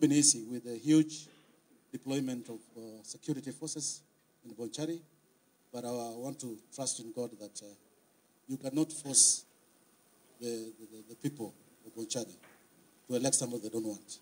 not been easy with a huge deployment of security forces in Bonchari, but I want to trust in God that you cannot force the people of Bonchari to elect somebody they don't want.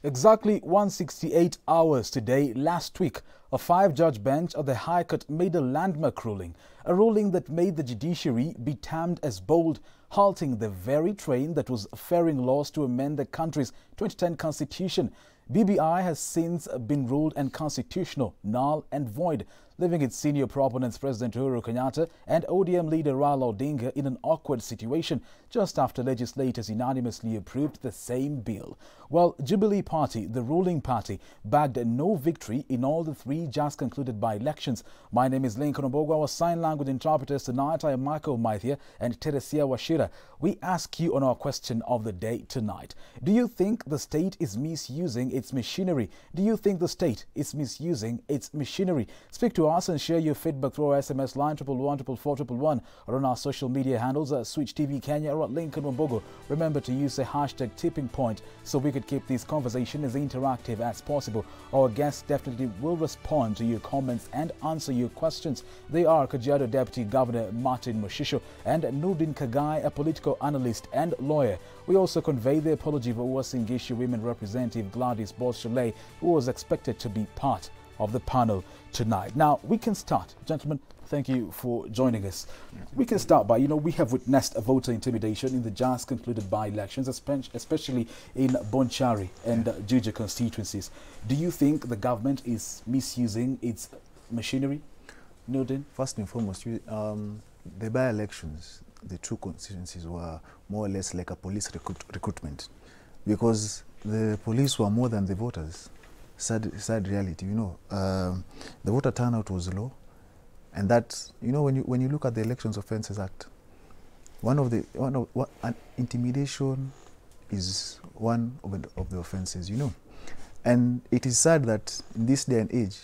Exactly 168 hours today, last week, a 5-judge bench of the High Court made a landmark ruling, a ruling that made the judiciary be termed as bold, halting the very train that was ferrying laws to amend the country's 2010 constitution. BBI has since been ruled unconstitutional, null and void, leaving its senior proponents President Uhuru Kenyatta and ODM leader Raila Odinga in an awkward situation just after legislators unanimously approved the same bill. Well, Jubilee Party, the ruling party, bagged no victory in all the 3 just concluded by-elections. My name is Lincoln Obogo. Our sign language interpreters tonight are Michael Maithia and Teresia Washira. We ask you on our question of the day tonight. Do you think the state is misusing its machinery? Do you think the state is misusing its machinery? Speak to us and share your feedback through our SMS line 111 or on our social media handles at Switch TV Kenya or at Lincoln Wambogo. Remember to use the hashtag tipping point so we could keep this conversation as interactive as possible. Our guests definitely will respond to your comments and answer your questions. They are Kajiado Deputy Governor Martin Moshisho and Nurdin Kagai, a political analyst and lawyer. We also convey the apology of Uasin Gishu Women Representative Gladys Boschele, who was expected to be part of the panel tonight. Now, we can start. Gentlemen, thank you for joining us. We can start by, we have witnessed a voter intimidation in the just concluded by-elections, especially in Bonchari and Juja constituencies. Do you think the government is misusing its machinery? Nurdin? First and foremost, the by-elections, the 2 constituencies were more or less like a police recruitment, because the police were more than the voters. Sad reality, the voter turnout was low, and that, when you look at the Elections Offences Act, intimidation is one of the offences, and it is sad that in this day and age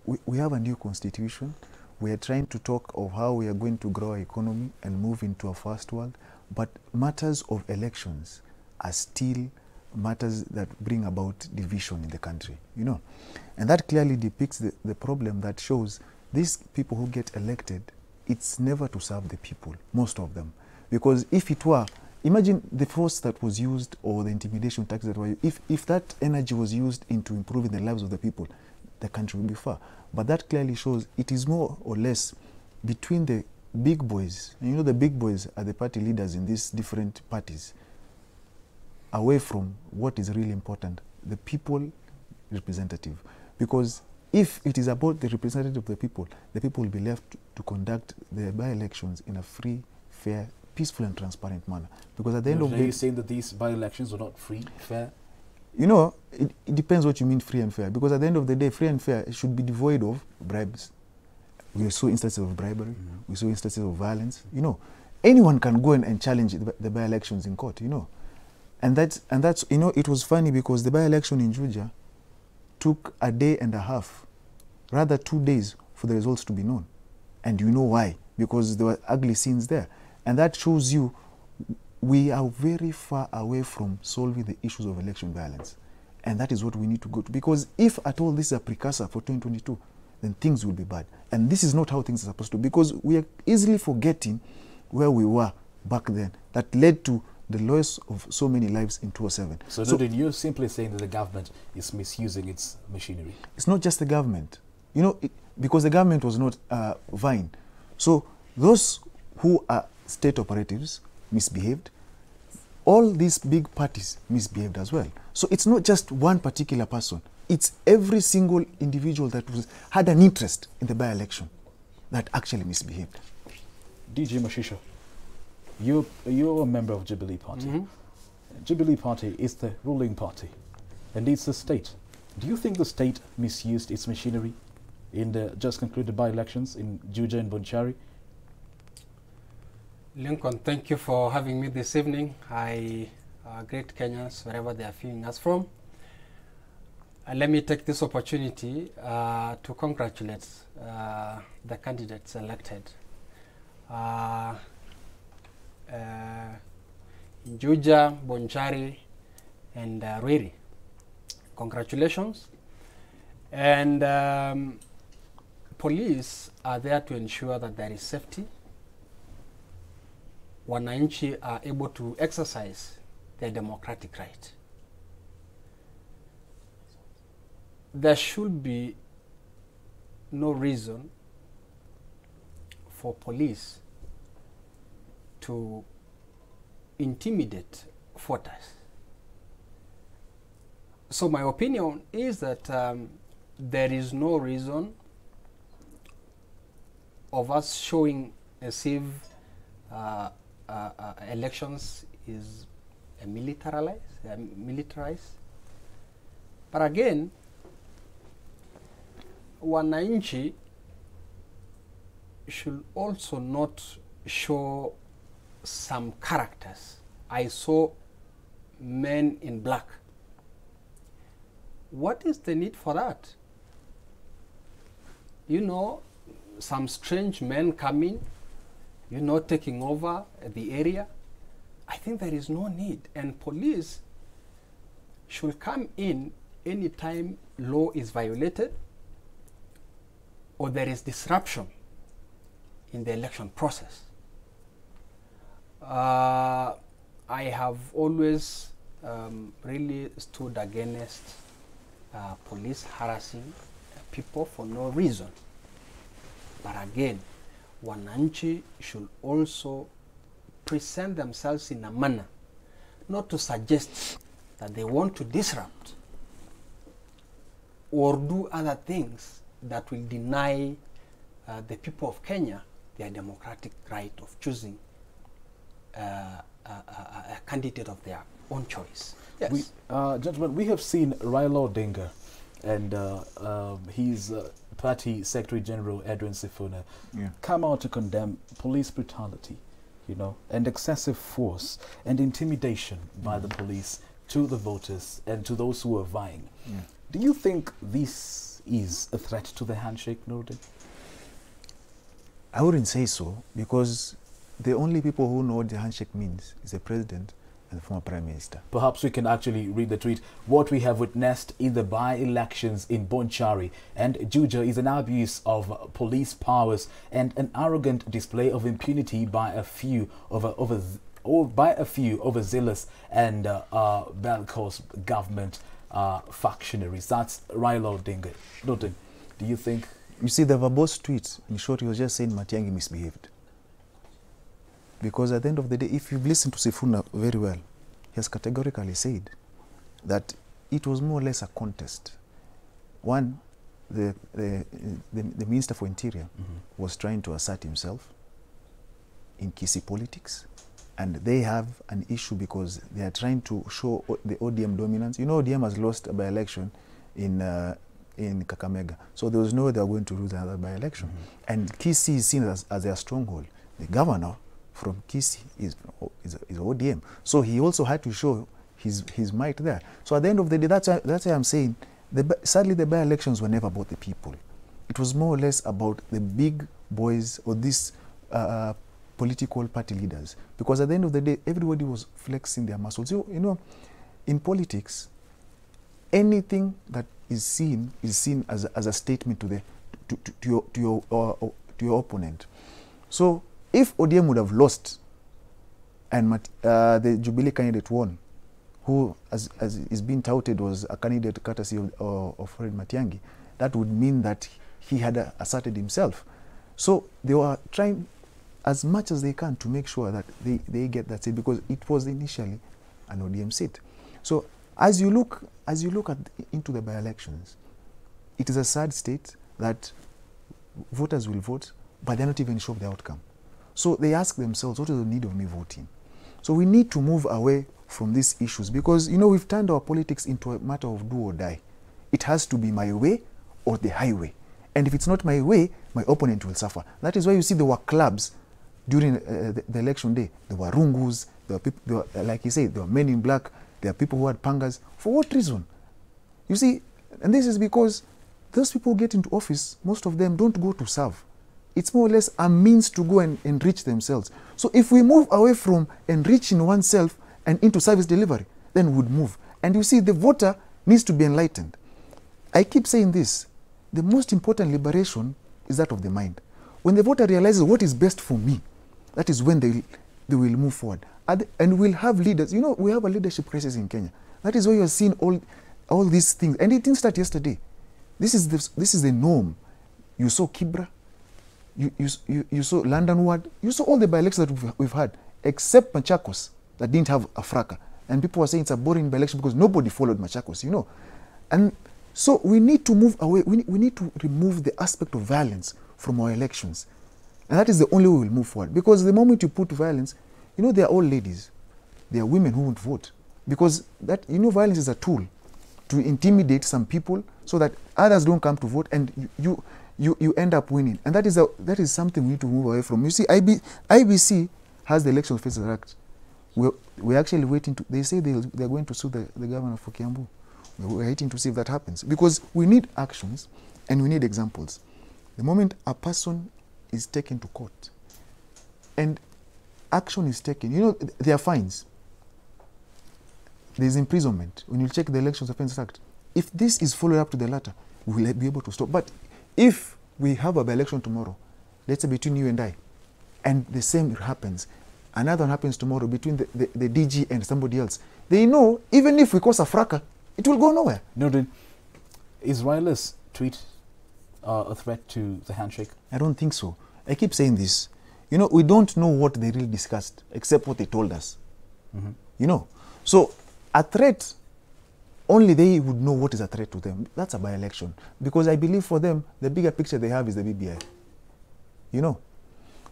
we have a new constitution. We are trying to talk of how we are going to grow our economy and move into a first world, but matters of elections are still matters that bring about division in the country, and that clearly depicts the problem that shows these people who get elected, it's never to serve the people, most of them, because if it were, imagine the force that was used or the intimidation tactics that were used, if that energy was used into improving the lives of the people, the country would be far. But that clearly shows it is more or less between the big boys, and the big boys are the party leaders in these different parties, away from what is really important, the people representative. Because if it is about the representative of the people will be left to conduct the by-elections in a free, fair, peaceful and transparent manner. Because at the end of the day... Are you saying that these by-elections were not free, fair? It depends what you mean free and fair. Because at the end of the day, free and fair should be devoid of bribes. We saw instances of bribery. We saw instances of violence. Anyone can go and challenge the by-elections in court, And that's it was funny because the by-election in Juja took a day and a half, rather 2 days, for the results to be known. And you know why? Because there were ugly scenes there. And that shows you we are very far away from solving the issues of election violence. And that is what we need to go to. Because if at all this is a precursor for 2022, then things will be bad. And this is not how things are supposed to be, because we are easily forgetting where we were back then. That led to the loss of so many lives in 2007. So you're simply saying that the government is misusing its machinery? It's not just the government. Because the government was not vying. So those who are state operatives misbehaved. All these big parties misbehaved as well. So it's not just one particular person. It's every single individual that had an interest in the by-election that actually misbehaved. DJ Moshisho, you're a member of Jubilee Party. Jubilee Party is the ruling party, and it's the state. Do you think the state misused its machinery in the just concluded by-elections in Juja and Bonchari? Lincoln, thank you for having me this evening. I greet Kenyans wherever they are viewing us from. Let me take this opportunity to congratulate the candidates elected. in Juja, Bonchari, and Ruiri. Congratulations. And police are there to ensure that there is safety. Wananchi are able to exercise their democratic right. There should be no reason for police to intimidate voters. So my opinion is that there is no reason of us showing as if elections is militarized. But again, wananchi should also not show some characters. I saw men in black. What is the need for that? You know, some strange men coming, you know, taking over the area. I think there is no need, and police should come in anytime law is violated or there is disruption in the election process. I have always really stood against police harassing people for no reason. But again, wananchi should also present themselves in a manner not to suggest that they want to disrupt or do other things that will deny the people of Kenya their democratic right of choosing a candidate of their own choice. Yes. Gentlemen, we have seen Raila Odinga and his party Secretary General Edwin Sifuna come out to condemn police brutality, you know, and excessive force and intimidation by the police to the voters and to those who are vying. Do you think this is a threat to the handshake, Noordin? I wouldn't say so, because the only people who know what the handshake means is the president and the former prime minister. Perhaps we can actually read the tweet. What we have witnessed in the by-elections in Bonchari and Juja is an abuse of police powers and an arrogant display of impunity by a few overzealous and bellicose government factionaries. That's Raila Odinga. Noordin, do you think? You see, the verbose tweet, in short, he was just saying Matiang'i misbehaved. Because at the end of the day, if you've listened to Sifuna very well, he has categorically said that it was more or less a contest. One, the Minister for Interior was trying to assert himself in Kisii politics, and they have an issue because they are trying to show the ODM dominance. You know, ODM has lost a by-election in Kakamega, so there was no way they were going to lose another by-election. And Kisii is seen as their stronghold. The governor from Kisii is ODM, so he also had to show his might there. So at the end of the day, that's why I'm saying, sadly the by-elections were never about the people. It was more or less about the big boys or these political party leaders, because at the end of the day, everybody was flexing their muscles. You know, in politics, anything that is seen as a statement to your opponent. So if ODM would have lost and the Jubilee candidate won, who as is being touted was a candidate courtesy of Fred Matiang'i, that would mean that he had asserted himself. So they were trying as much as they can to make sure that they get that seat, because it was initially an ODM seat. So as you look into the by-elections, it is a sad state that voters will vote, but they're not even sure of the outcome. So they ask themselves, what is the need of me voting? So we need to move away from these issues, because, you know, we've turned our politics into a matter of do or die. It has to be my way or the highway. And if it's not my way, my opponent will suffer. That is why you see there were clubs during the election day. There were rungus, there were people, like you said, there were men in black, there are people who had pangas. For what reason? You see, and this is because those people who get into office, most of them don't go to serve. It's more or less a means to go and enrich themselves. So if we move away from enriching oneself and into service delivery, then would move. And you see, the voter needs to be enlightened. I keep saying this. The most important liberation is that of the mind. When the voter realizes what is best for me, that is when they will move forward. And we'll have leaders. You know, we have a leadership crisis in Kenya. That is why you're seeing all these things. And it didn't start yesterday. This is the norm. You saw Kibra. You saw London Ward. You saw all the by-elections that we've had, except Machakos, that didn't have a fracas. And people were saying it's a boring by-election because nobody followed Machakos, you know. And so we need to move away. We need to remove the aspect of violence from our elections. And that is the only way we'll move forward. Because the moment you put violence, you know, they are all ladies. They are women who won't vote. Because that, you know, violence is a tool to intimidate some people so that others don't come to vote, and you end up winning. And that is something we need to move away from. You see, IBC has the Election Officers Act. We're actually waiting to, they say they're going to sue the governor for Kiambu. We're waiting to see if that happens. Because we need actions and we need examples. The moment a person is taken to court and action is taken, you know, there are fines. There's imprisonment. When you check the Elections Offences Act, if this is followed up to the latter, we will be able to stop. But if we have a by-election tomorrow, let's say between you and I, and the same happens, another one happens tomorrow between the DG and somebody else, they know even if we cause a fracas, it will go nowhere. Noted. Is Raila's tweet a threat to the handshake? I don't think so. I keep saying this. You know, we don't know what they really discussed except what they told us. Mm-hmm. You know, so a threat, only they would know what is a threat to them. That's a by-election. Because I believe for them, the bigger picture they have is the BBI. You know.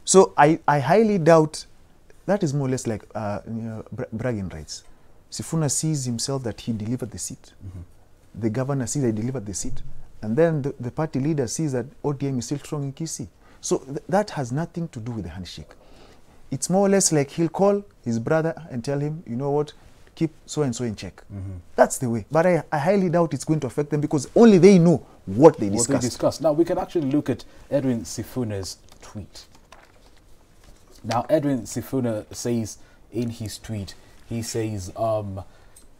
So I highly doubt, that is more or less like bragging rights. Sifuna sees himself that he delivered the seat. Mm-hmm. The governor sees that he delivered the seat. And then the party leader sees that ODM is still strong in Kisii. So that has nothing to do with the handshake. It's more or less like he'll call his brother and tell him, you know what, keep so-and-so in check. Mm-hmm. That's the way. But I highly doubt it's going to affect them because only they know what they discussed. Now, we can actually look at Edwin Sifuna's tweet. Now, Edwin Sifuna says in his tweet, he says,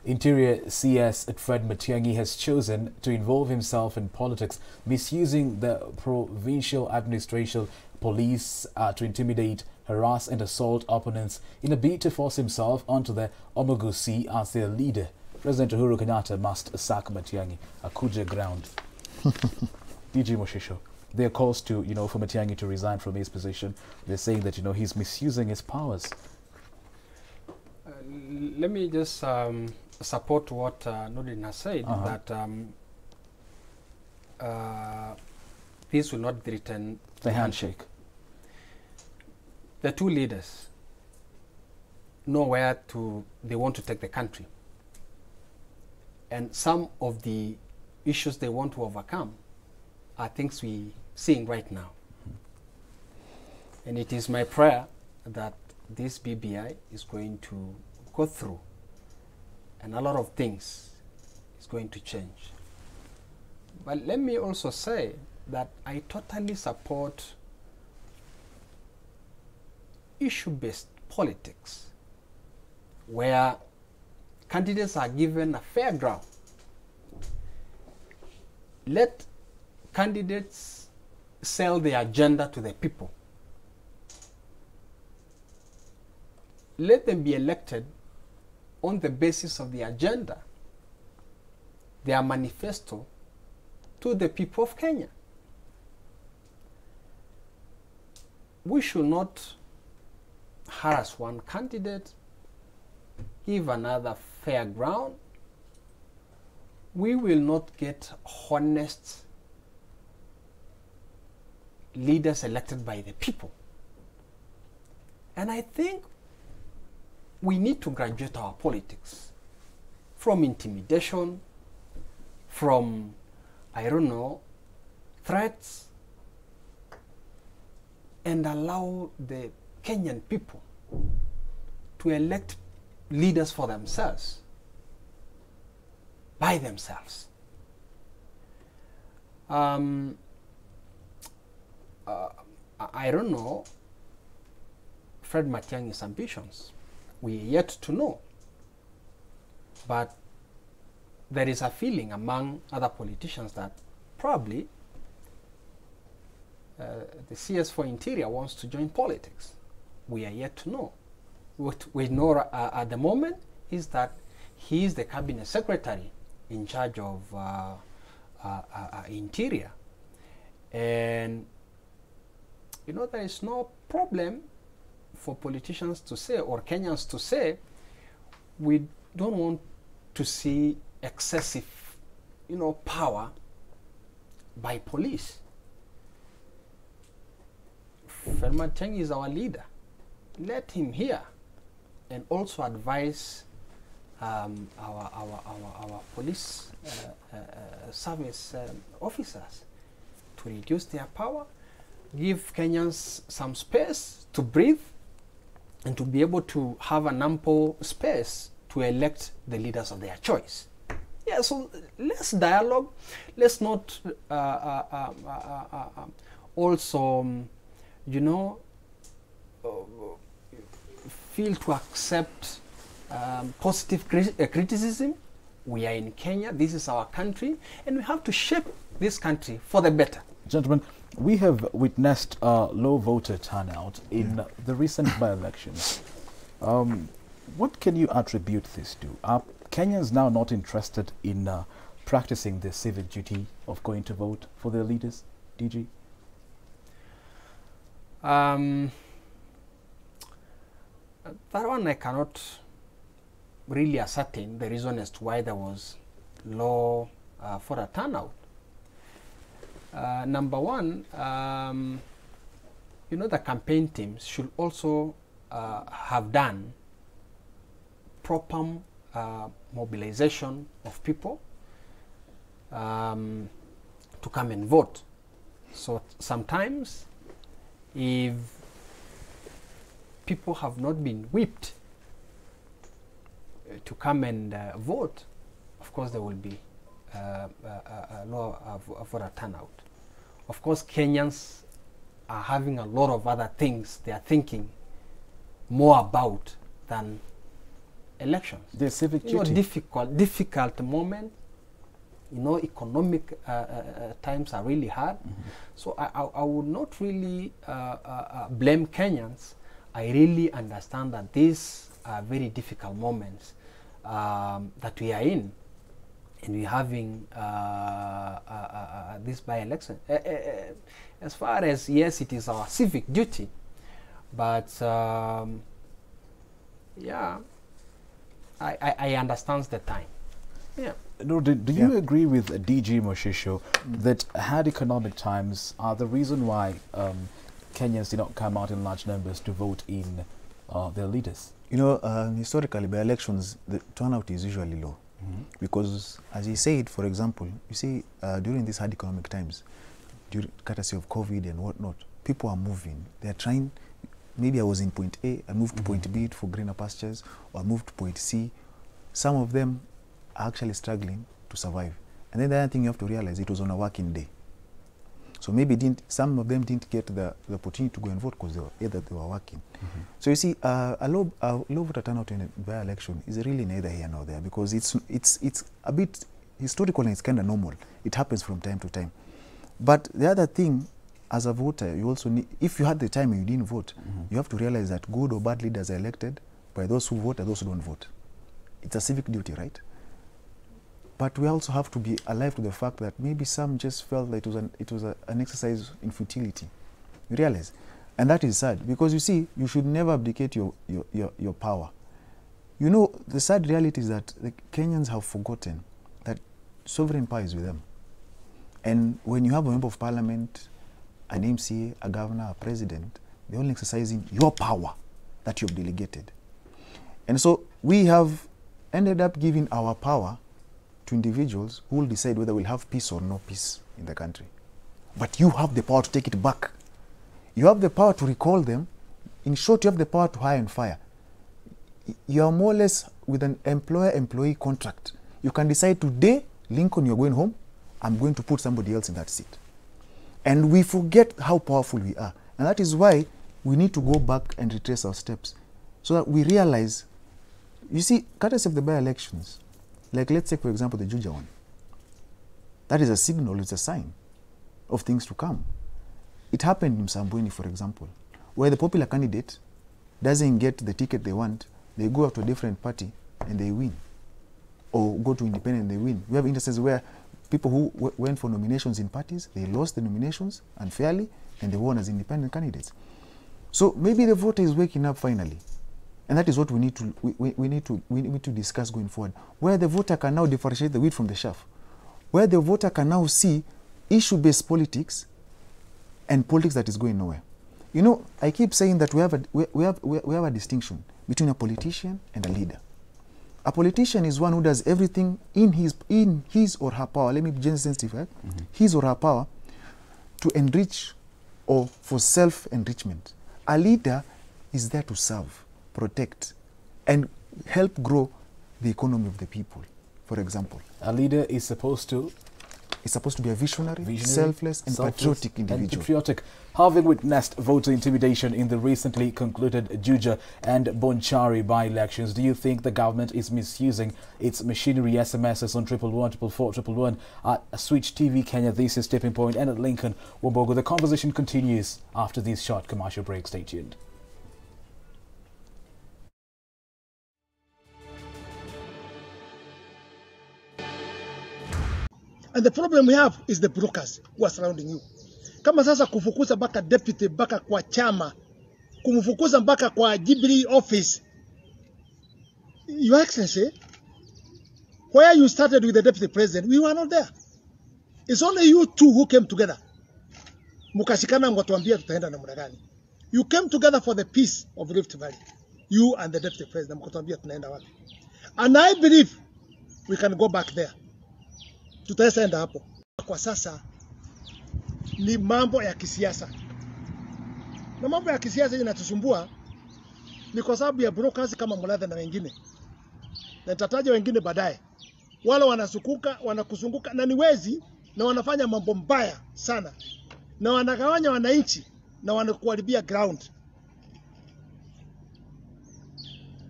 Interior CS Fred Matiang'i has chosen to involve himself in politics, misusing the provincial administration police to intimidate, harass and assault opponents in a bid to force himself onto the Omogusi as their leader. President Uhuru Kenyatta must sack Matiang'i, a Kuje ground. DG Moshisho, there are calls to, you know, for Matiang'i to resign from his position. They're saying that, you know, he's misusing his powers. Let me just support what Nordin has said, that this will not threaten the handshake. The two leaders know where they want to take the country. And some of the issues they want to overcome are things we're seeing right now. And it is my prayer that this BBI is going to go through and a lot of things is going to change. But let me also say that I totally support issue-based politics where candidates are given a fair ground. Let candidates sell their agenda to the people. Let them be elected on the basis of the agenda, their manifesto to the people of Kenya. We should not harass one candidate, give another fair ground. We will not get honest leaders elected by the people. And I think we need to graduate our politics from intimidation, from, I don't know, threats, and allow the Kenyan people to elect leaders for themselves, by themselves. I don't know Fred Matiang'i's ambitions. We are yet to know. But there is a feeling among other politicians that probably the CS for Interior wants to join politics. We are yet to know. What we know at the moment is that he is the cabinet secretary in charge of Interior. And you know, there is no problem for politicians to say, or Kenyans to say, we don't want to see excessive, you know, power by police. Fermat Cheng is our leader. Let him hear and also advise our police service officers to reduce their power, give Kenyans some space to breathe, and to be able to have an ample space to elect the leaders of their choice. Yeah, so let's dialogue. Let's not also, you know, feel to accept positive criticism. We are in Kenya. This is our country, and we have to shape this country for the better. Gentlemen, we have witnessed low voter turnout in the recent by-elections. What can you attribute this to? Are Kenyans now not interested in practicing their civic duty of going to vote for their leaders, DG? That one I cannot really ascertain the reason as to why there was low voter turnout. Number one, you know, the campaign teams should also have done proper mobilization of people to come and vote. So sometimes, if people have not been whipped to come and vote, of course there will be a low voter turnout. Of course, Kenyans are having a lot of other things they are thinking more about than elections. Their civic duty. You know, difficult moment. You know, economic times are really hard. So I would not really blame Kenyans. I really understand that these are very difficult moments that we are in, and we're having this by-election. As far as, yes, it is our civic duty, but yeah, I understand the time. Yeah. No, do you agree with DG Moshisho that hard economic times are the reason why Kenyans did not come out in large numbers to vote in their leaders? You know, historically, by elections, the turnout is usually low. Because, as he said, for example, you see, during these hard economic times, courtesy of COVID and whatnot, people are moving. They are trying, maybe I was in point A, I moved to point B for greener pastures, or I moved to point C. Some of them are actually struggling to survive. And then the other thing you have to realize, it was on a working day. So maybe some of them didn't get the opportunity to go and vote because they were working. So you see, a low voter turnout in a by-election is really neither here nor there, because it's a bit historical and it's kind of normal. It happens from time to time. But the other thing, as a voter, you also need, if you had the time and you didn't vote, you have to realize that good or bad leaders are elected by those who vote and those who don't vote. It's a civic duty, right? But we also have to be alive to the fact that maybe some just felt that it was an exercise in futility. You realize? And that is sad, because you see, you should never abdicate your power. You know, the sad reality is that the Kenyans have forgotten that sovereign power is with them. And when you have a member of parliament, an MCA, a governor, a president, they're only exercising your power that you've delegated. And so we have ended up giving our power to individuals who will decide whether we'll have peace or no peace in the country. But you have the power to take it back. You have the power to recall them. In short, you have the power to hire and fire. You are more or less with an employer-employee contract. You can decide today, Lincoln, you're going home, I'm going to put somebody else in that seat. And we forget how powerful we are. And that is why we need to go back and retrace our steps, so that we realize, you see, courtesy of the by-elections, Like, let's take, for example, the Juja one. That is a signal, it's a sign of things to come. It happened in Msambweni, for example, where the popular candidate doesn't get the ticket they want, they go out to a different party and they win. Or go to independent and they win. We have instances where people who went for nominations in parties, they lost the nominations unfairly and they won as independent candidates. So maybe the voter is waking up finally. And that is what we need to discuss going forward, where the voter can now differentiate the wheat from the chaff, where the voter can now see issue-based politics and politics that is going nowhere. You know, I keep saying that we have a distinction between a politician and a leader. A politician is one who does everything in his or her power. Let me be gender sensitive, right? His or her power to enrich or for self-enrichment. A leader is there to serve, protect, and help grow the economy of the people, for example. A leader is supposed to? It's supposed to be a visionary, selfless, and patriotic individual. And patriotic. Having witnessed voter intimidation in the recently concluded Juja and Bonchari by-elections, do you think the government is misusing its machinery SMSs on 111, 444, 111 at Switch TV Kenya? This is Tipping Point, and at Lincoln, Wambogo. The conversation continues after this short commercial break. Stay tuned. And the problem we have is the brokers who are surrounding you. Kama sasa kufukuza mpaka deputy, mpaka kwa chama, kumfukuza mpaka kwa Jubilee office. Your Excellency, where you started with the deputy president, we were not there. It's only you two who came together. Mukashikana mkatuambia tutaenda namna gani. You came together for the peace of Rift Valley. You and the deputy president mkatuambia tunaenda wapi. And I believe we can go back there. Tutaenda hapo. Kwa sasa ni mambo ya kisiasa. Na mambo ya kisiasa inatusumbua ni kwa sababu ya brokers kama Mulathe na wengine. Na nitataja wengine baadaye. Wale wanakusunguka na ni wezi na wanafanya mambo mbaya sana. Na wanagawanya wananchi na wanakuharibia ground.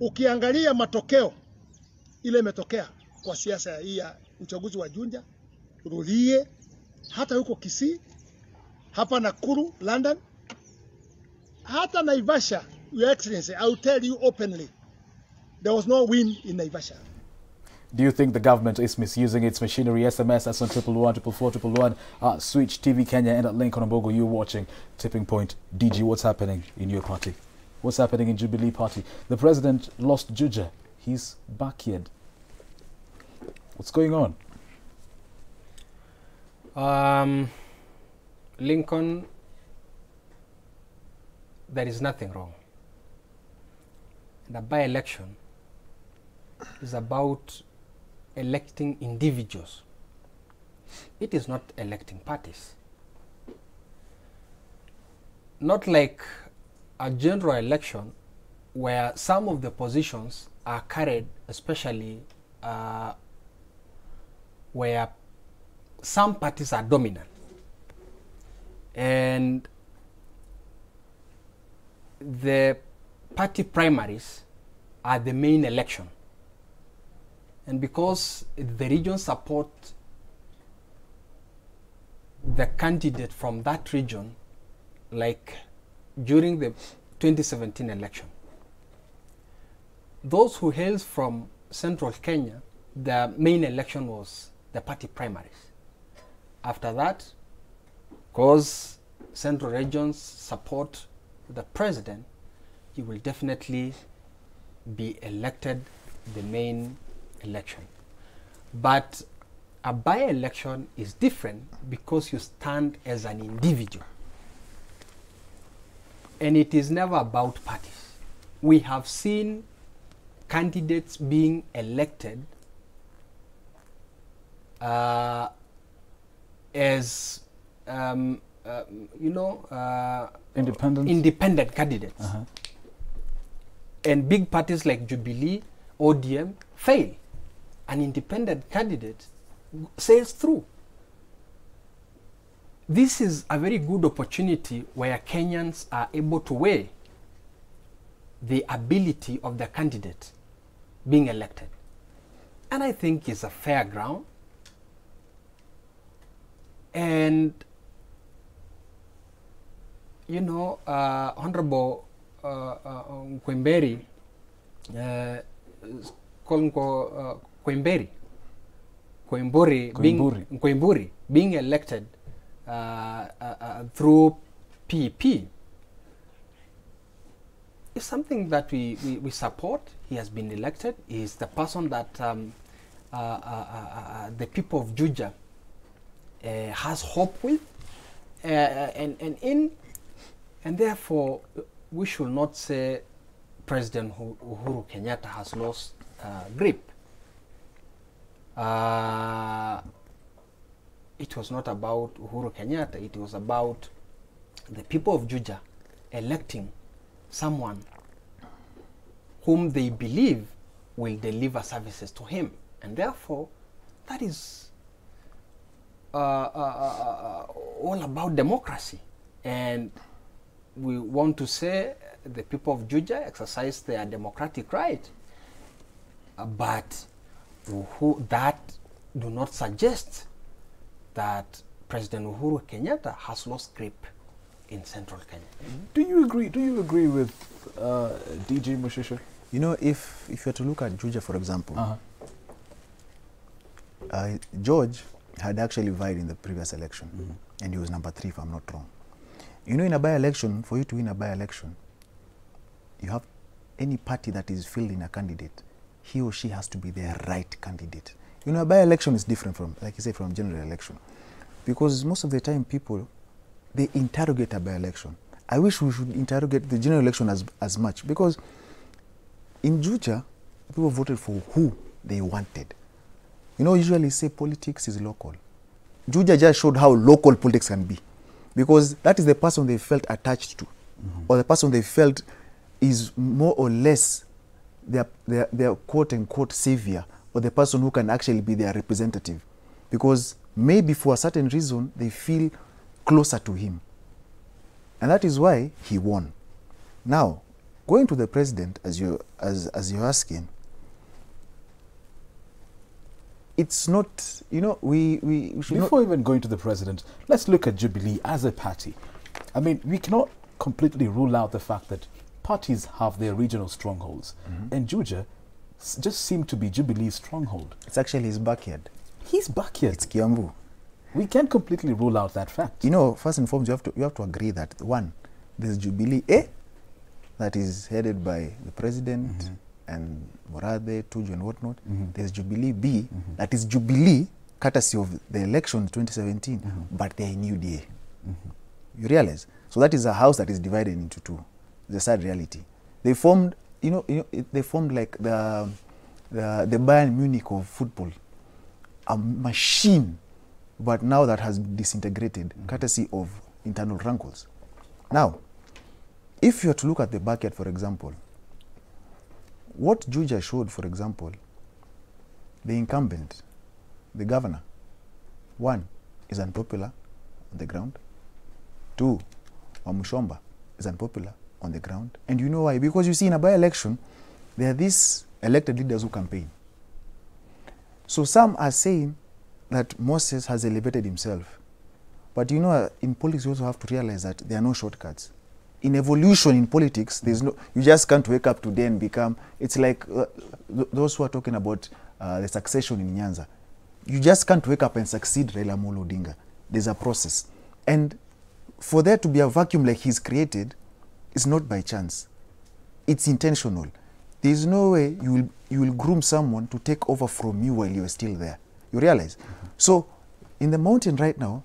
Ukiangalia matokeo ile imetokea kwa siasa hii ya uchaguzi wa Junja, Rulie, hata huko Kisii, hapa Nakuru, London, hata Naivasha. Your Excellency, I will tell you openly, there was no win in Naivasha. Do you think the government is misusing its machinery SMS as on 111, 444, 111, Switch TV Kenya, and at Lincoln Wambogo? You're watching Tipping Point. DG, what's happening in your party? What's happening in Jubilee Party? The president lost Juja. He's backyard. What's going on? Lincoln, there is nothing wrong. The by-election is about electing individuals. It is not electing parties. Not like a general election where some of the positions are carried, especially where some parties are dominant. And the party primaries are the main election. And because the region support the candidate from that region, like during the 2017 election, those who hail from central Kenya, the main election was the party primaries. After that, because central regions support the president, he will definitely be elected the main election. But a by-election is different because you stand as an individual. And it is never about parties. We have seen candidates being elected as independent candidates. And big parties like Jubilee, ODM fail. An independent candidate sails through. This is a very good opportunity where Kenyans are able to weigh the ability of the candidate being elected. And I think it's a fair ground. And, you know, Honorable Kwemberi, Kwemburi being elected through PP is something that we support. He has been elected. He is the person that the people of Juja has hope with, and therefore we should not say President Uhuru Kenyatta has lost grip. It was not about Uhuru Kenyatta. It was about the people of Juja electing someone whom they believe will deliver services to him, and therefore that is all about democracy. And we want to say the people of Juja exercise their democratic right, but that do not suggest that President Uhuru Kenyatta has lost grip in central Kenya. Do you agree? Do you agree with DG Mushisha? You know, if you were to look at Juja, for example, George had actually vied in the previous election, and he was number 3, if I'm not wrong. You know, in a by-election, for you to win a by-election, you have any party that is fielding a candidate, he or she has to be the right candidate. You know, a by-election is different from, like you say, from general election, because most of the time people, they interrogate a by-election. I wish we should interrogate the general election as much, because in Juja, people voted for who they wanted. You know, usually say politics is local. Juja just showed how local politics can be, because that is the person they felt attached to, or the person they felt is more or less their quote-unquote savior, or the person who can actually be their representative, because maybe for a certain reason they feel closer to him. And that is why he won. Now, going to the president, as you're asking, it's not, you know, we should Before even going to the president, let's look at Jubilee as a party. I mean, we cannot completely rule out the fact that parties have their regional strongholds, and Juja just seemed to be Jubilee's stronghold. It's actually his backyard. His backyard. It's Kiambu. We can't completely rule out that fact. You know, first and foremost, you have to agree that, one, there's Jubilee A, that is headed by the president and Morade, Tuju and whatnot. There's Jubilee B, that is Jubilee, courtesy of the election in 2017, but they're in UDA. You realize? So that is a house that is divided into two. The sad reality. They formed, they formed like the Bayern Munich of football, a machine, but now that has disintegrated, courtesy of internal rankles. Now, if you are to look at the backyard, for example, what Juja showed, for example, the incumbent, the governor, one, is unpopular on the ground. Two, Wamushomba is unpopular on the ground. And you know why? Because you see, in a by-election, there are these elected leaders who campaign. So some are saying that Moses has elevated himself. But you know, in politics, you also have to realize that there are no shortcuts. In evolution in politics, there's no, you just can't wake up today and become, it's like those who are talking about the succession in Nyanza. You just can't wake up and succeed Raila Amolo Odinga. There's a process. And for there to be a vacuum like he's created, it's not by chance. It's intentional. There's no way you will groom someone to take over from you while you're still there. You realize? So, in the mountain right now,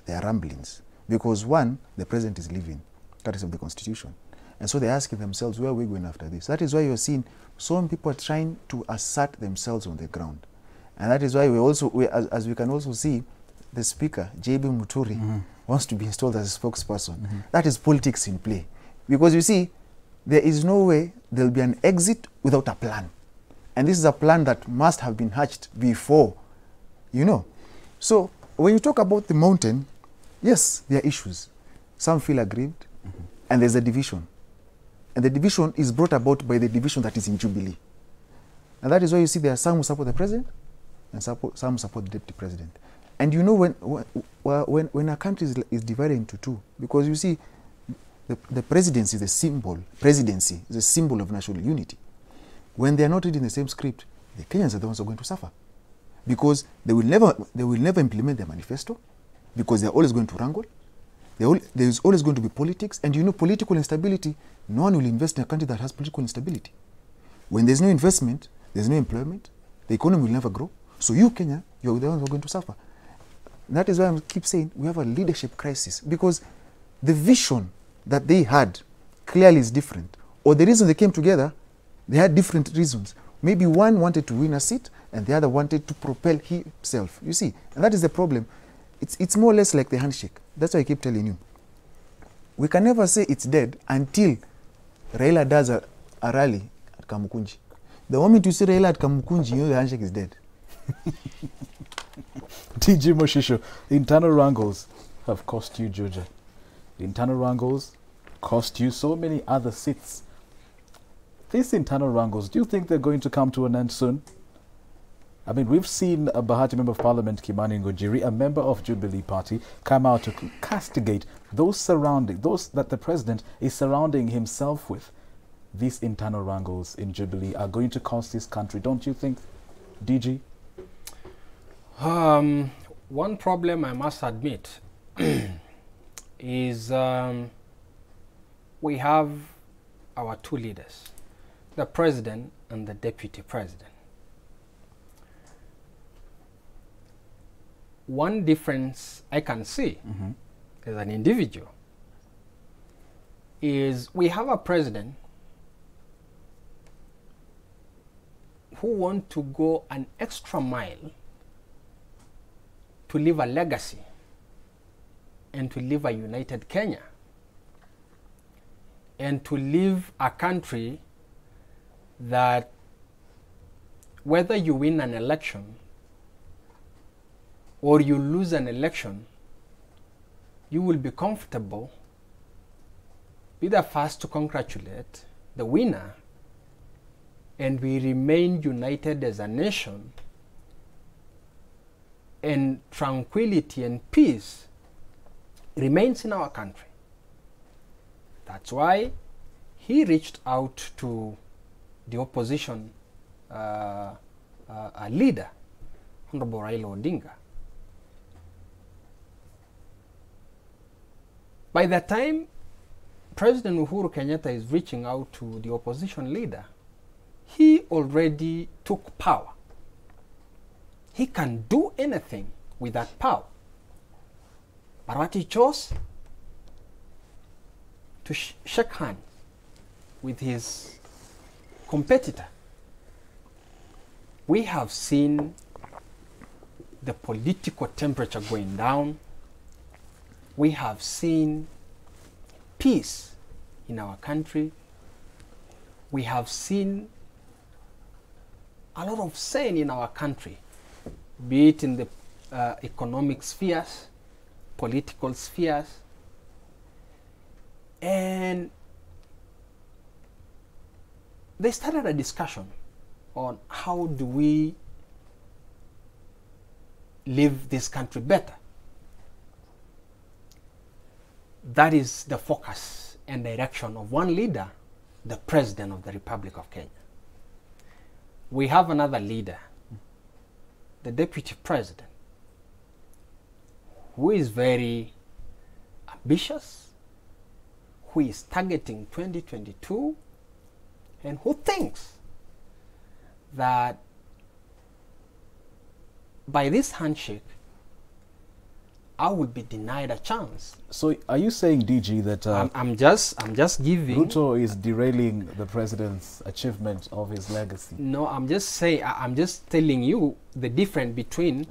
there are rumblings. Because one, the president is leaving, courtesy of the constitution. And so they're asking themselves, where are we going after this? That is why you're seeing some people are trying to assert themselves on the ground. And that is why we also, as we can also see, the speaker, J.B. Muturi, wants to be installed as a spokesperson. That is politics in play. Because you see, there is no way there'll be an exit without a plan. And this is a plan that must have been hatched before, you know. So when you talk about the mountain, yes, there are issues. Some feel aggrieved, and there's a division. And the division is brought about by the division that is in Jubilee. And that is why you see there are some who support the president and some support the deputy president. And you know when a country is divided into two, because you see the presidency is a symbol, of national unity. When they are not reading the same script, the Kenyans are the ones who are going to suffer. Because they will never implement their manifesto, because they are always going to wrangle. There is always going to be politics, and you know political instability, no one will invest in a country that has political instability. When there's no investment, there's no employment, the economy will never grow. So you, Kenya, you're the ones who are going to suffer. That is why I keep saying we have a leadership crisis, because the vision that they had clearly is different. Or the reason they came together, they had different reasons. Maybe one wanted to win a seat and the other wanted to propel himself. You see, and that is the problem. It's more or less like the handshake. That's why I keep telling you. We can never say it's dead until Raila does a rally at Kamukunji. The moment you see Raila at Kamukunji, you know the handshake is dead. TG Moshisho, internal wrangles have cost you Georgia. Internal wrangles cost you so many other seats. These internal wrangles, do you think they're going to come to an end soon? I mean, we've seen a Bahati Member of Parliament, Kimani Ngojiri, a member of Jubilee Party, come out to castigate those that the president is surrounding himself with. These internal wrangles in Jubilee are going to cost this country, don't you think, DG? One problem I must admit is we have our two leaders, the president and the deputy president. One difference I can see as an individual is we have a president who wants to go an extra mile to leave a legacy and to leave a united Kenya and to leave a country that whether you win an election or you lose an election, you will be comfortable, be the first to congratulate the winner, and we remain united as a nation, and tranquility and peace remains in our country. That's why he reached out to the opposition leader, Honorable Raila Odinga. By the time President Uhuru Kenyatta is reaching out to the opposition leader, he already took power. He can do anything with that power. But what he chose? To shake hands with his competitor. We have seen the political temperature going down. We have seen peace in our country. We have seen a lot of saying in our country, be it in the economic spheres, political spheres, and they started a discussion on how do we live this country better. That is the focus and direction of one leader, the President of the Republic of Kenya. We have another leader, the Deputy President, who is very ambitious, who is targeting 2022, and who thinks that by this handshake, I will be denied a chance. So are you saying, DG, that I'm just giving Ruto is derailing the president's achievement of his legacy? No, I'm just telling you the difference between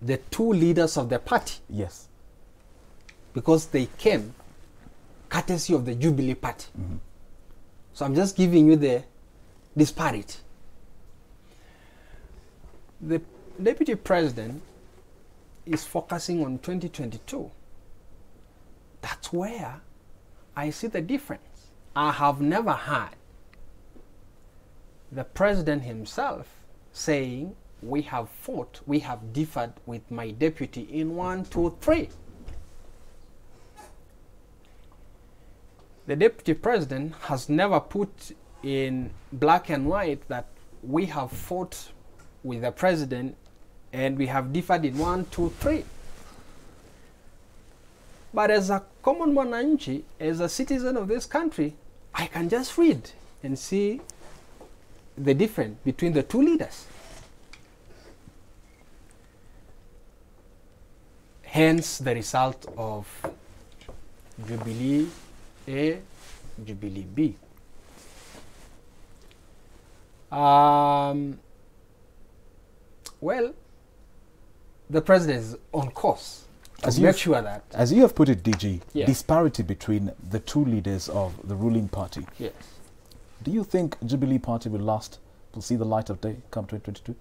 the two leaders of the party. Yes. Because they came courtesy of the Jubilee Party. So I'm just giving you the disparity. The Deputy President is focusing on 2022. That's where I see the difference. I have never heard the president himself saying, we have fought, we have differed with my deputy in 1, 2, 3. The deputy president has never put in black and white that we have fought with the president and we have differed in 1, 2, 3. But as a common mwananchi, as a citizen of this country, I can just read and see the difference between the two leaders. Hence the result of Jubilee A, Jubilee B. Well, the president is on course to make sure that... As you have put it, DG, yes, disparity between the two leaders of the ruling party. Yes. Do you think Jubilee Party will see the light of day come 2022?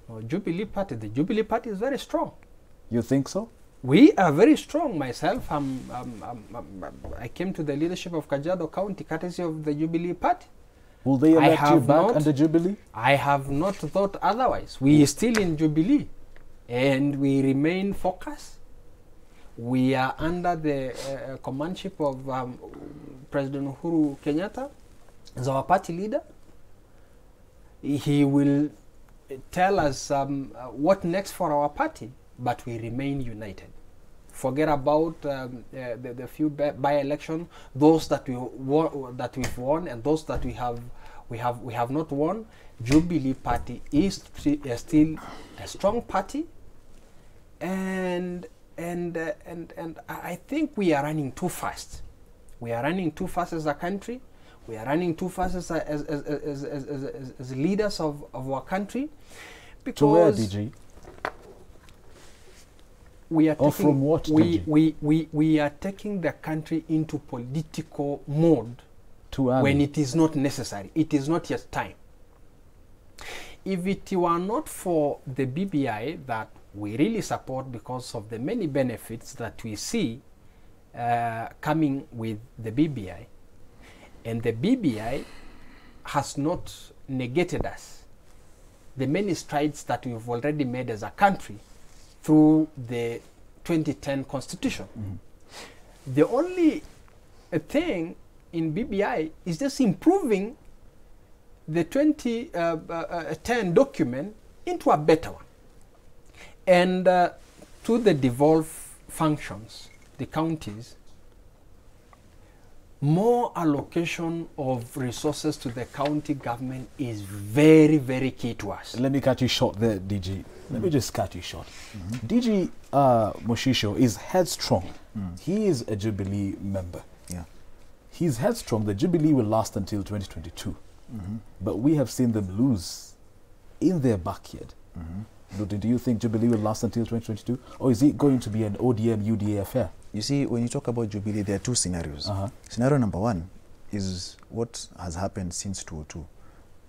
Oh, Jubilee Party, the Jubilee Party is very strong. You think so? We are very strong. Myself, I came to the leadership of Kajiado County courtesy of the Jubilee Party. Will they elect you back under Jubilee? I have not thought otherwise. We are still in Jubilee and we remain focused. We are under the commandship of President Uhuru Kenyatta as our party leader. He will tell us what next for our party, but we remain united. Forget about the few by-election, those that we've won and those that we have not won. Jubilee Party is still a strong party, and I think we are running too fast. We are running too fast as a country. We are running too fast as leaders of our country. Because to where, DG? We are taking, from what, we are taking the country into political mode when it is not necessary. It is not yet time. If it were not for the BBI that we really support because of the many benefits that we see coming with the BBI, and the BBI has not negated us, the many strides that we've already made as a country through the 2010 constitution. Mm-hmm. The only thing in BBI is just improving the 2010 document into a better one. And to the devolved functions, the counties, more allocation of resources to the county government is very, very key to us. Let me cut you short there, DG. Let me just cut you short. DG Moshisho is headstrong. He is a Jubilee member. Yeah. He's headstrong. The Jubilee will last until 2022. But we have seen them lose in their backyard. Do you think Jubilee will last until 2022? Or is it going to be an ODM-UDA affair? You see, when you talk about Jubilee, there are two scenarios. Scenario number one is what has happened since 2002,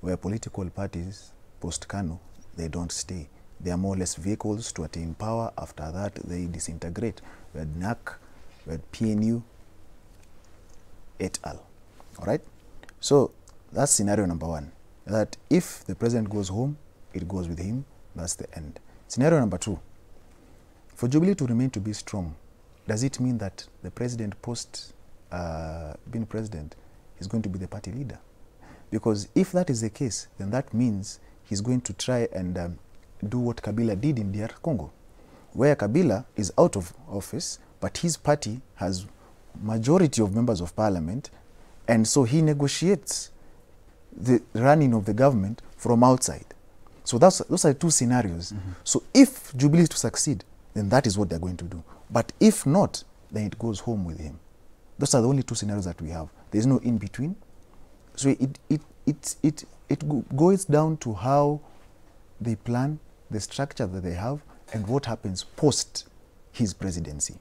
where political parties, post-Kanu, they don't stay. They are more or less vehicles to attain power. After that, they disintegrate. We had NAC, we had PNU, et al. All right? So that's scenario number one, that if the president goes home, it goes with him. That's the end. Scenario number two, for Jubilee to remain to be strong, does it mean that the president being president is going to be the party leader? Because if that is the case, then that means he's going to try and do what Kabila did in DR Congo, where Kabila is out of office, but his party has majority of members of parliament, and so he negotiates the running of the government from outside. So those are two scenarios. So if Jubilee is to succeed, then that is what they're going to do. But if not, then it goes home with him. Those are the only two scenarios that we have. There's no in between. So it goes down to how they plan, the structure that they have, and what happens post his presidency.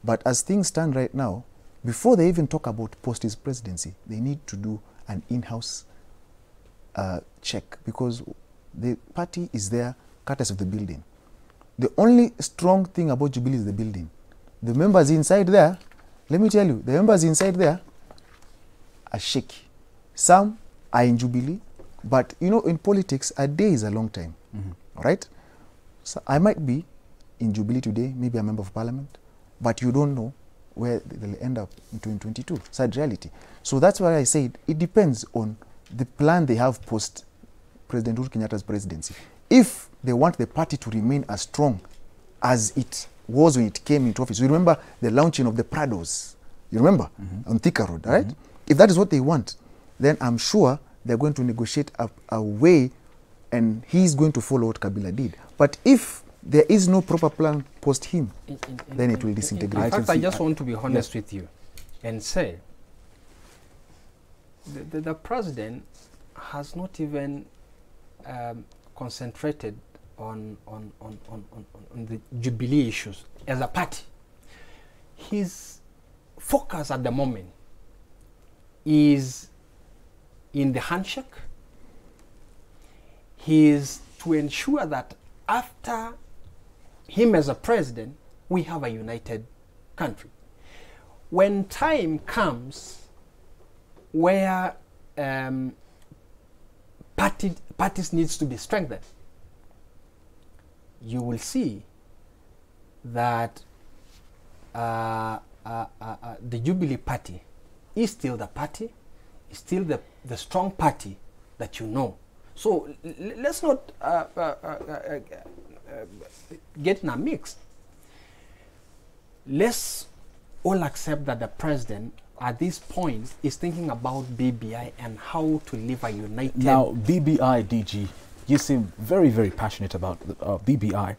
But as things stand right now, before they even talk about post his presidency, they need to do an in-house check, because the party is there courtesy of the building. The only strong thing about Jubilee is the building. The members inside there, let me tell you, the members inside there are shaky. Some are in Jubilee, But, you know, in politics, a day is a long time, all right? So I might be in Jubilee today, maybe a member of parliament, but you don't know where they'll end up in 2022. Sad reality. So that's why I said it depends on the plan they have post President Uhuru Kenyatta's presidency. If they want the party to remain as strong as it was when it came into office. You remember the launching of the Prados, you remember, on Thika Road, right? If that is what they want, then I'm sure they're going to negotiate a way, and he's going to follow what Kabila did. But if there is no proper plan post him, then it will disintegrate. In fact, I just want to be honest with you and say the president has not even concentrated on the Jubilee issues as a party. His focus at the moment is in the handshake. He is to ensure that after him as a president, we have a united country. When time comes where parties needs to be strengthened, you will see that the Jubilee party is still the party, is still the strong party that you know. So let's not get in a mix. Let's all accept that the president at this point is thinking about BBI and how to live a united... Now, BBI, DG, you seem very, very passionate about BBI.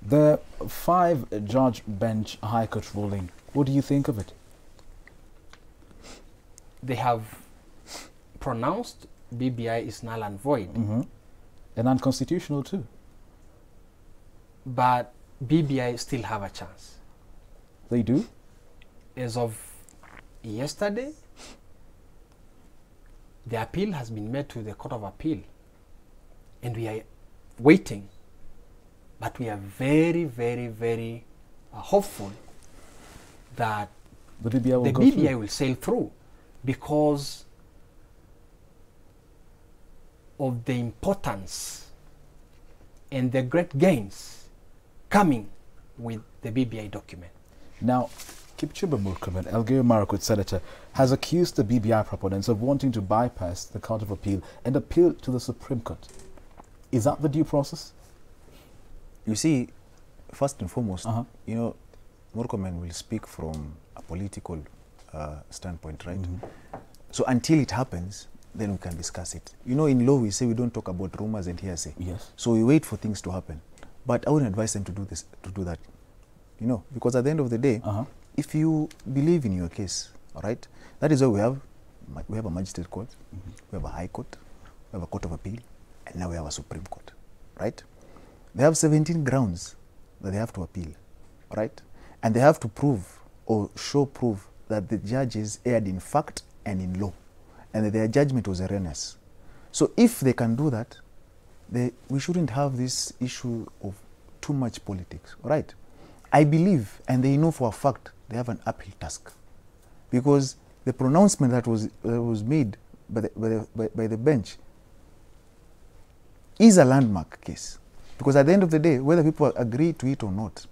The 5-judge bench High Court ruling, what do you think of it? They have pronounced BBI is null and void. And unconstitutional too. But BBI still have a chance. They do? As of yesterday, the appeal has been made to the Court of Appeal. And we are waiting. But we are very, very, very hopeful that the BBI will will sail through, because of the importance and the great gains coming with the BBI document. Now, Kipchumba Murkomen, Elgeyo Marakwet senator, has accused the BBI proponents of wanting to bypass the Court of Appeal and appeal to the Supreme Court. Is that the due process? You see, first and foremost, you know, Murkomen will speak from a political standpoint, right? So until it happens, then we can discuss it. You know, in law, we say we don't talk about rumors and hearsay. Yes. So we wait for things to happen. But I wouldn't advise them to do that, you know, because at the end of the day, if you believe in your case, all right, that is why we have a magistrate court, we have a high court, we have a court of appeal, and now we have a Supreme Court, right? They have 17 grounds that they have to appeal, all right? And they have to prove or show proof that the judges erred in fact and in law, and that their judgment was erroneous. So if they can do that, we shouldn't have this issue of too much politics, all right? I believe, and they know for a fact, they have an uphill task, because the pronouncement that was made by the bench is a landmark case. Because at the end of the day, whether people agree to it or not,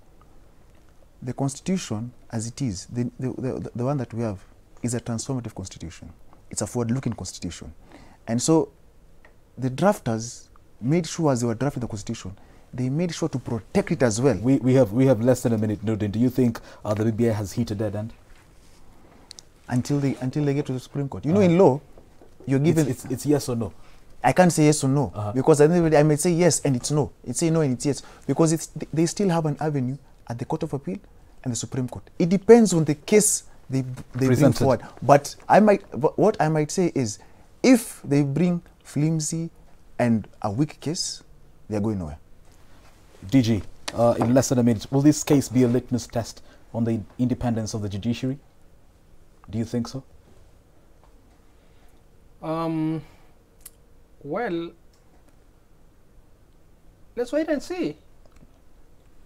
the Constitution, as it is, the one that we have, is a transformative Constitution. It's a forward-looking Constitution. And so the drafters made sure, as they were drafting the Constitution, they made sure to protect it as well. We have less than a minute, Nurdin. Do you think the BBI has hit a dead end? Until they get to the Supreme Court. You know, in law, you're given... It's yes or no. I can't say yes or no, because at the end of the day, I may say yes and it's no. It's say no and it's yes, because they still have an avenue at the Court of Appeal and the Supreme Court. It depends on the case they bring forward. But what I might say is, if they bring flimsy and a weak case, they're going nowhere. DG, in less than a minute, will this case be a litmus test on the independence of the judiciary? Do you think so? Well, let's wait and see.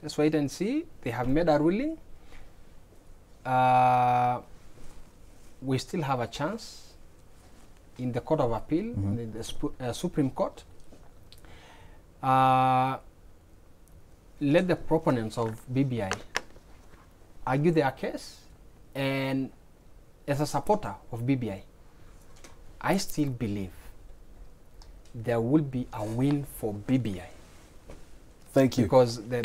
Let's wait and see. They have made a ruling. We still have a chance. in the Court of Appeal, in the Supreme Court, let the proponents of BBI argue their case, and as a supporter of BBI, I still believe there will be a win for BBI. Thank you. Because the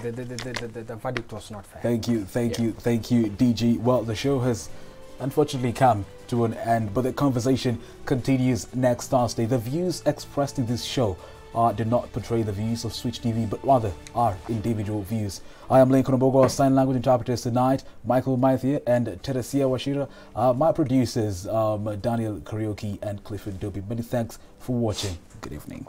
verdict was not fair. Thank you, thank you, DG. Well, the show has unfortunately come to an end, but the conversation continues next Thursday. The views expressed in this show do not portray the views of Switch TV, but rather are individual views. I am Lincoln Obogo, our sign language interpreters tonight, Michael Maithia and Teresia Washira. My producers, Daniel Karaoke and Clifford Dobie. Many thanks for watching. Good evening.